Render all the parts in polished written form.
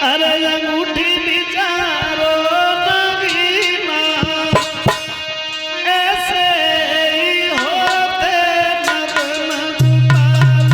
अरे अंगूठी बिचारो नगीना ऐसे ही होते नव नगपाल।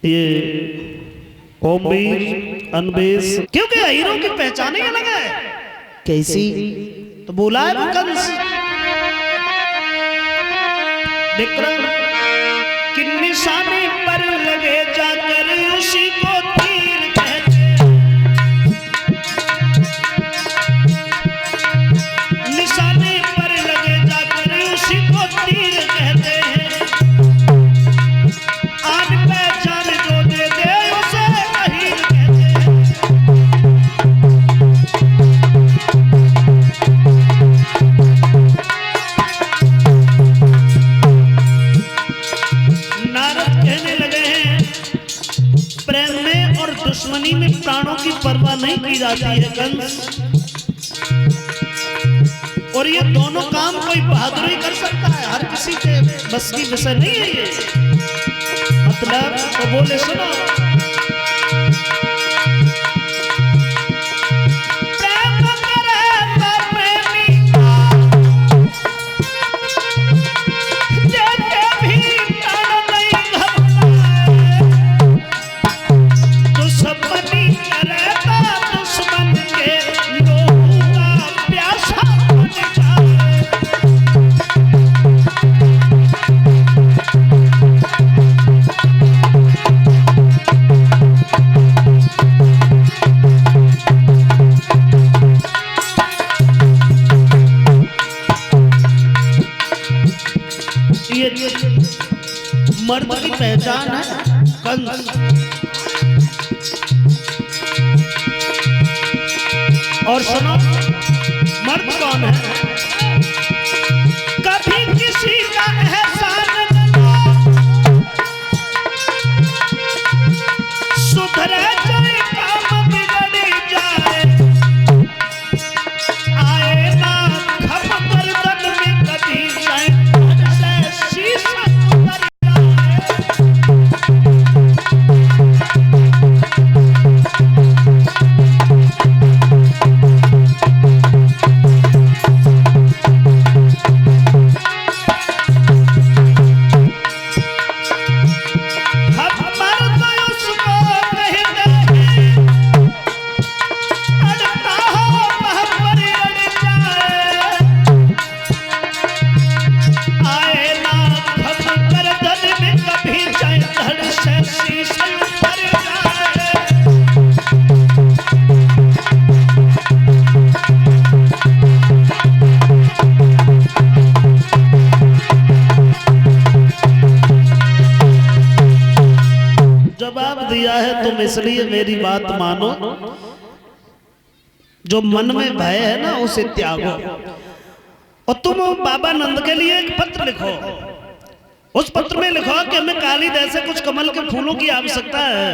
ये ओमवीर अनबेस, क्योंकि हीरो की पहचान ही अलग है। कैसी? तो बोला है कंस विक्रम कि निशाने पर लगे जाकर उसी को दुश्मनी में प्राणों की परवाह नहीं की जाती है कंस। और ये दोनों काम कोई बहादुरी कर सकता है, हर किसी के बस की विषय नहीं है ये। मतलब तो बोले सुनो, मर्द की पहचान है कंस। और सुनो, मर्द कौन है? कभी किसी का एहसान सुधरे जाए, काम बिगड़ जाए, आए ना खप गर्दन में कभी जाए, शीशा तुम इसलिए मेरी बात मानो, जो मन में भय है ना उसे त्यागो। और तुम बाबा नंद के लिए एक पत्र लिखो, उस पत्र में लिखो कि हमें काली जैसे कुछ कमल के फूलों की आवश्यकता है,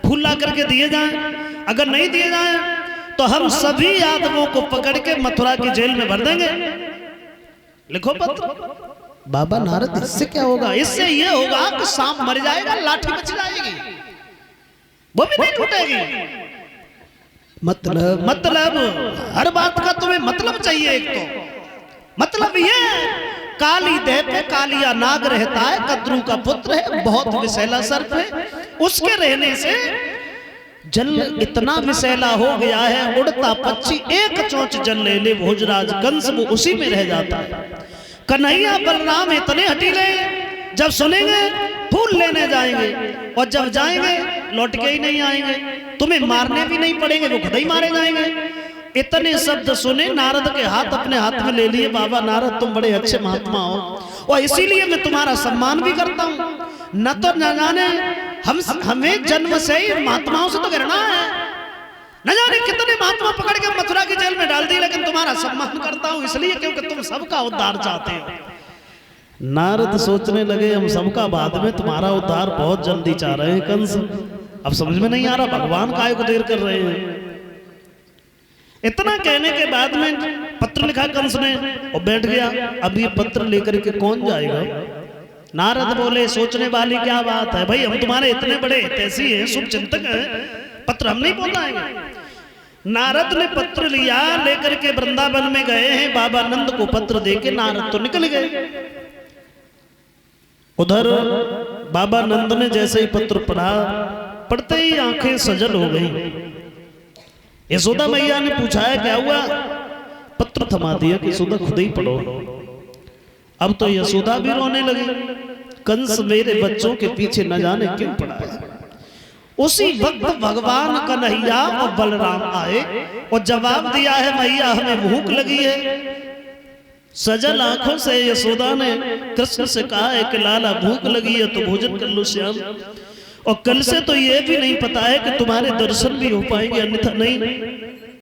फूल ला करके दिए जाएं। अगर नहीं दिए जाएं तो हम सभी आदमों को पकड़ के मथुरा की जेल में भर देंगे। लिखो पत्र। बाबा नारद, इससे क्या होगा? इससे ये होगा कि सांप मर जाएगा, लाठी बच जाएगी, वो भी नहीं टूटेगी। मतलब हर बात का तुम्हें मतलब चाहिए। एक तो मतलब ये, काली देह पे कालिया नाग रहता है, कद्रू का पुत्र है, बहुत विषैला सर्प है, उसके रहने से जल इतना विषैला हो गया है, उड़ता पक्षी एक चोंच जल ले ले भोजराज कंस, वो उसी में रह जाता है। कन्हैया बलराम इतने हटीले, जब सुनेंगे फूल लेने जाएंगे, और जब जाएंगे लौट के ही नहीं आएंगे, तुम्हें मारने भी नहीं पड़ेंगे, वो खुद ही मारे जाएंगे। इतने शब्द सुने, नारद के हाथ अपने हाथ में ले लिए। बाबा नारद, तुम बड़े अच्छे महात्मा हो, और इसीलिए मैं तुम्हारा सम्मान भी करता हूँ। न तो न जाने हमें जन्म से ही महात्माओं से तो घृणा है, न जाने कितने महात्मा पकड़ के मथुरा की जेल में डाल दी, लेकिन तुम्हारा सम्मान करता हूँ इसलिए क्योंकि तुम सबका उद्धार चाहते हो। नारद सोचने लगे, हम सबका बाद में, तुम्हारा उद्धार बहुत जल्दी चाह रहे हैं कंस। अब समझ में नहीं आ रहा भगवान काहे को देर कर रहे हैं। इतना कहने के बाद में पत्र लिखा कंस ने और बैठ गया। अब ये पत्र लेकर के कौन जाएगा? नारद बोले, सोचने वाली क्या बात है भाई, हम तुम्हारे इतने बड़े हितैषी हैं, शुभ चिंतक हैं, पत्र हम नहीं पहुंचाएंगे। नारद ने पत्र लिया, लेकर के वृंदावन में गए हैं, बाबा नंद को पत्र देके नारद तो निकल गए। उधर बाबा नंद ने जैसे ही पत्र पढ़ा, पढ़ते ही आंखें सजल हो गई। यशोदा मैया ने पूछा है क्या हुआ? पत्र थमा दिया कि यशोदा खुद ही पढ़ो। अब तो यशोदा भी रोने लगी, कंस मेरे बच्चों के पीछे न जाने क्यों पड़ा है। उसी वक्त भगवान कन्हैया और बलराम आए और जवाब दिया है, मैया हमें भूख लगी है। सजल आंखों से यशोदा ने कृष्ण से कहा है कि लाला भूख लगी है तो भोजन कर लो श्याम, और कल से तो ये भी नहीं पता है कि तुम्हारे दर्शन भी हो पाएंगे, अन्यथा नहीं।